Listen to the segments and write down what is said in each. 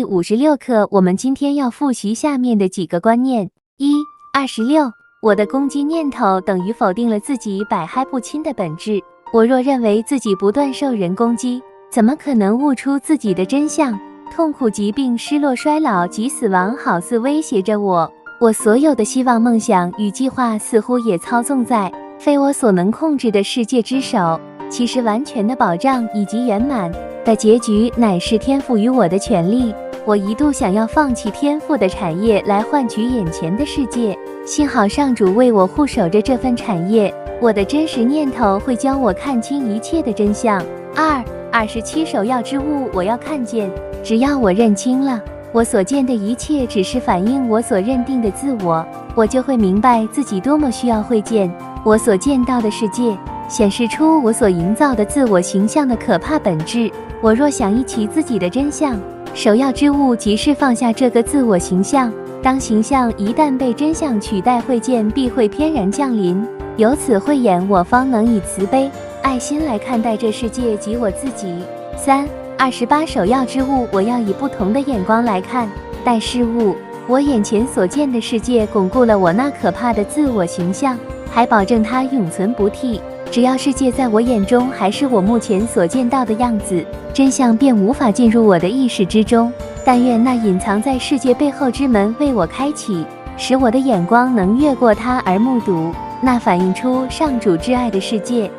56课，我们今天要复习下面的几个观念。26，我的攻击念头等于否定了自己百害不侵的本质。我若认为自己不断受人攻击，怎么可能悟出自己的真相？痛苦、疾病、失落、衰老及死亡好似威胁着我，我所有的希望、梦想与计划似乎也操纵在非我所能控制的世界之手。其实完全的保障以及圆满的结局乃是天赋予我的权利。我一度想要放弃天赋的产业来换取眼前的世界，幸好上主为我护守着这份产业。我的真实念头会教我看清一切的真相。27首要之物我要看见。只要我认清了我所见的一切只是反映我所认定的自我，我就会明白自己多么需要会见我所见到的世界，显示出我所营造的自我形象的可怕本质。我若想一起自己的真相，首要之物即是放下这个自我形象。当形象一旦被真相取代，慧见必会翩然降临，由此慧眼我方能以慈悲、爱心来看待这世界及我自己。28首要之物我要以不同的眼光来看待事物。我眼前所见的世界巩固了我那可怕的自我形象，还保证它永存不替。只要世界在我眼中还是我目前所见到的样子，真相便无法进入我的意识之中。但愿那隐藏在世界背后之门为我开启，使我的眼光能越过它而目睹那反映出上主之爱的世界。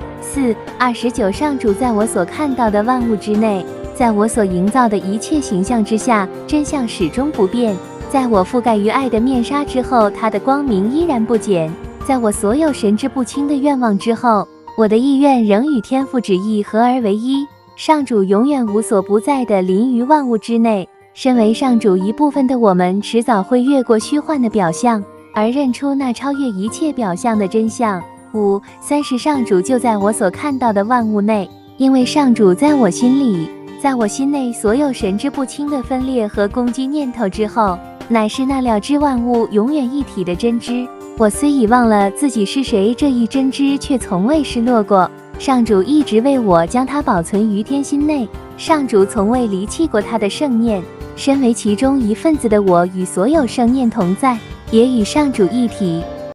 29上主在我所看到的万物之内，在我所营造的一切形象之下，真相始终不变。在我覆盖于爱的面纱之后，它的光明依然不减。在我所有神志不清的愿望之后，我的意愿仍与天父旨意合而为一。上主永远无所不在地临于万物之内。身为上主一部分的我们，迟早会越过虚幻的表象，而认出那超越一切表象的真相。30上主就在我所看到的万物内，因为上主在我心里。在我心内所有神志不清的分裂和攻击念头之后，乃是那了知万物永远一体的真知。我虽已忘了自己是谁，这一真知却从未失落过。上主一直为我将它保存于天心内，上主从未离弃过他的圣念。身为其中一份子的我，与所有圣念同在，也与上主一体。